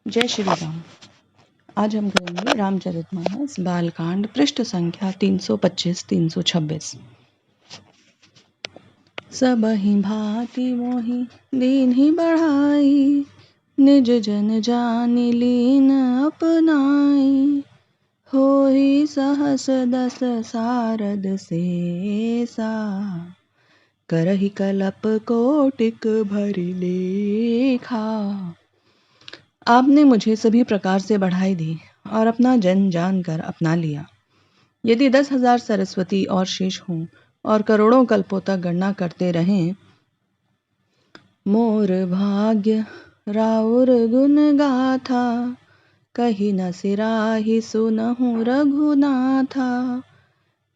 जय श्री राम। आज हम करेंगे रामचरितमानस बालकांड पृष्ठ संख्या 325-326। सबहि भांति मोहि दीन्हि बढ़ाई, निज जन जानि लीन अपनाई। होई सहस दस सारद सेसा, करहि कलप कोटिक भरि लेखा। आपने मुझे सभी प्रकार से बढ़ाई दी और अपना जन जानकर अपना लिया। यदि 10,000 सरस्वती और शेष हों और करोड़ों कल्पों तक गणना करते रहें, मोर भाग्य राउर गुण गाथा, कही न सिराहि सुनहु रघुनाथा।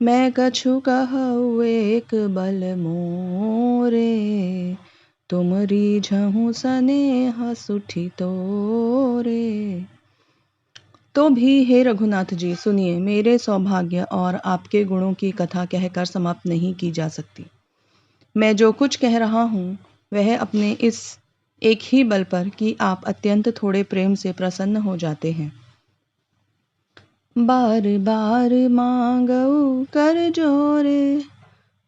मैं कछु कहु एक बल मोरे, तुम रीझहु सनेह सुठि तोरे। तो भी हे रघुनाथ जी सुनिए, मेरे सौभाग्य और आपके गुणों की कथा कहकर समाप्त नहीं की जा सकती। मैं जो कुछ कह रहा हूँ वह अपने इस एक ही बल पर कि आप अत्यंत थोड़े प्रेम से प्रसन्न हो जाते हैं। बार बार मांगऊ कर जोरे,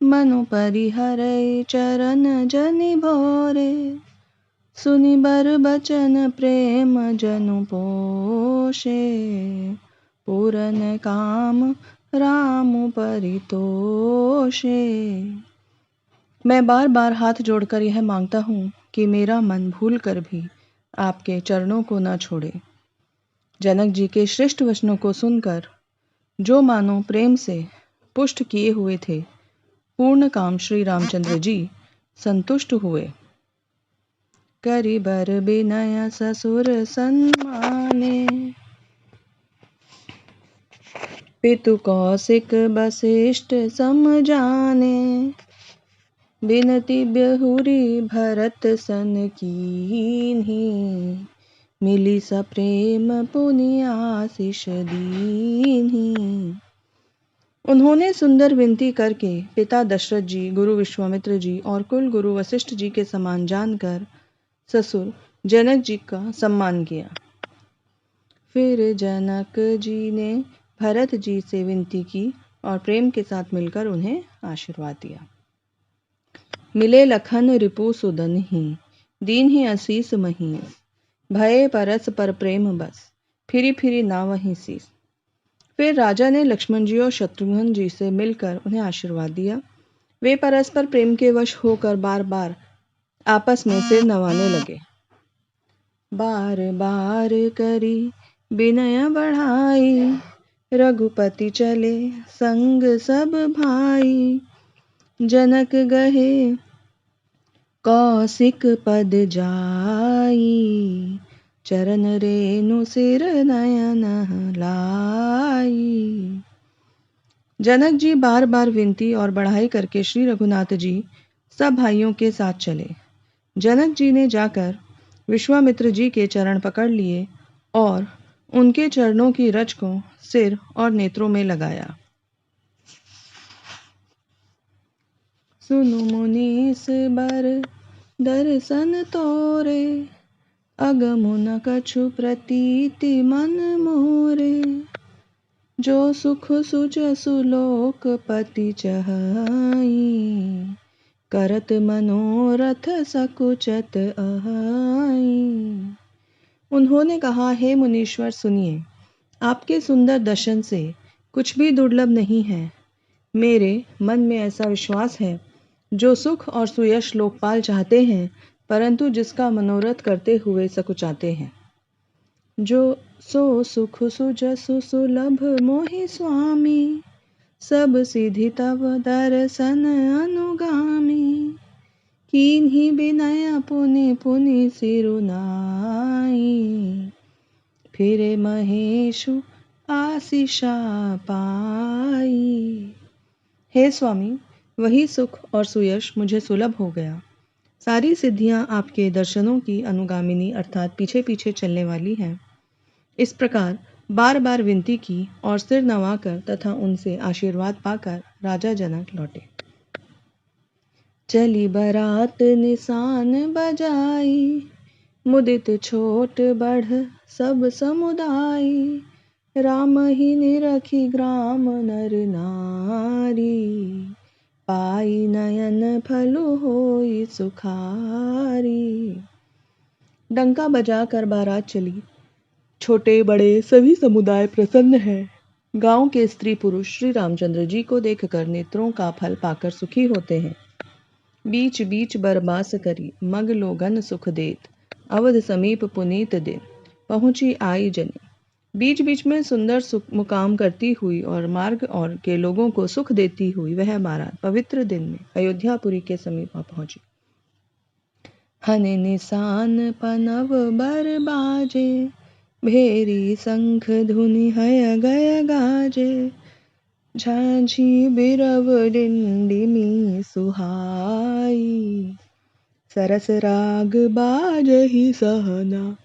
मनु परिहरै चरण जनि भोरे। सुनि बर बचन प्रेम जनु पोषे, पूरन काम राम परितोषे। मैं बार बार हाथ जोड़कर यह मांगता हूँ कि मेरा मन भूल कर भी आपके चरणों को न छोड़े। जनक जी के श्रेष्ठ वचनों को सुनकर जो मानो प्रेम से पुष्ट किए हुए थे, पूर्ण काम श्री रामचंद्र जी संतुष्ट हुए। करि बर बिनय ससुर सन्माने, पितु कौशिक वसिष्ठ सम जाने। बिनति बिहुरी भरत सन कीन्ही, मिली सप्रेम पुनि आशीष दीन्ही। उन्होंने सुंदर विनती करके पिता दशरथ जी, गुरु विश्वामित्र जी और कुल गुरु वशिष्ठ जी के समान जानकर ससुर जनक जी का सम्मान किया। फिर जनक जी ने भरत जी से विनती की और प्रेम के साथ मिलकर उन्हें आशीर्वाद दिया। मिले लखन रिपु सुदनहि, दीन्हि असीस महीस। भये परस पर प्रेम बस, फिरी फिरी नावहि सीस। फिर राजा ने लक्ष्मण जी और शत्रुघ्न जी से मिलकर उन्हें आशीर्वाद दिया। वे परस्पर प्रेम के वश होकर बार बार आपस में सिर नवाने लगे। बार बार करी बिनय बढ़ाई, रघुपति चले संग सब भाई। जनक गहे कौशिक पद जाई, चरण रेणु सिर नयन लाई। जनक जी बार बार विनती और बढ़ाई करके श्री रघुनाथ जी सब भाइयों के साथ चले। जनक जी ने जाकर विश्वामित्र जी के चरण पकड़ लिए और उनके चरणों की रज को सिर और नेत्रों में लगाया। सुनु मुनीस बर दर्शन तोरे, अगमु न कछु प्रतीति मन मोरे। जो सुख सुजसु लोकपति चहाई, करत मनोरथ सकुचत अहाई। उन्होंने कहा, हे मुनीश्वर सुनिए, आपके सुंदर दर्शन से कुछ भी दुर्लभ नहीं है। मेरे मन में ऐसा विश्वास है, जो सुख और सुयश लोकपाल चाहते हैं, परंतु जिसका मनोरथ करते हुए सकुचाते हैं। जो सो सुख सुजसु सुलभ मोहि स्वामी, सब सिद्धि तब दर्शन अनुगामी। कीन्ही बिनय पुनि पुनि सिरुनाई, फिरे महेशु आशीषा पाई। हे स्वामी, वही सुख और सुयश मुझे सुलभ हो गया। सारी सिद्धियां आपके दर्शनों की अनुगामिनी अर्थात पीछे पीछे चलने वाली हैं। इस प्रकार बार बार विनती की और सिर नवाकर तथा उनसे आशीर्वाद पाकर राजा जनक लौटे। चली बरात निशान बजाई, मुदित छोट बढ़ सब समुदाय, राम ही निरखी ग्राम नर नारी, पाई नयन फलु होई सुखारी। डंका बजाकर बारात चली, छोटे बड़े सभी समुदाय प्रसन्न हैं। गांव के स्त्री पुरुष श्री रामचंद्र जी को देखकर नेत्रों का फल पाकर सुखी होते हैं। बीच बीच बरबास करी, मग लोगन सुख देत, अवध समीप पुनीत दिन, पहुंची आई जनी। बीच बीच में सुंदर सुख मुकाम करती हुई और मार्ग और के लोगों को सुख देती हुई वह बारात पवित्र दिन में अयोध्यापुरी के समीप पहुंची। हने निशान पनव बर बाजे, भेरी शंख धुनि हय गय गाजे, झांझी बिरव डिंडिमी सुहाई, सरस राग बाजहि सहना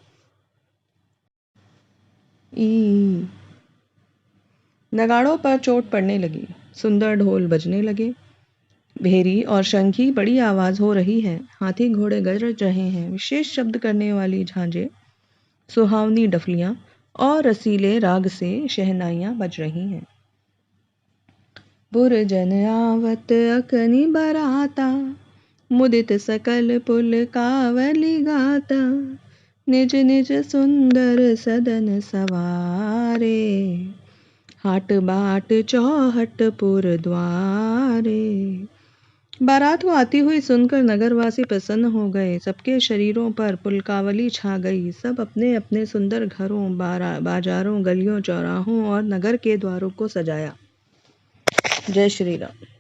ई। नगाड़ों पर चोट पड़ने लगी, सुंदर ढोल बजने लगे, भेरी और शंखी बड़ी आवाज हो रही है, हाथी घोड़े गरज रहे हैं, विशेष शब्द करने वाली झांझें, सुहावनी डफलियां और रसीले राग से शहनाइयां बज रही हैं। पुरजन आवत अकनि बराता, मुदित सकल पुल कावली गाता, निज निज सुंदर सदन सवारे, हाट बाट चौहट पुर द्वारे। बारात को आती हुई सुनकर नगरवासी प्रसन्न हो गए, सबके शरीरों पर पुलकावली छा गई। सब अपने अपने सुंदर घरों, बाजारों, गलियों, चौराहों और नगर के द्वारों को सजाया। जय श्री राम।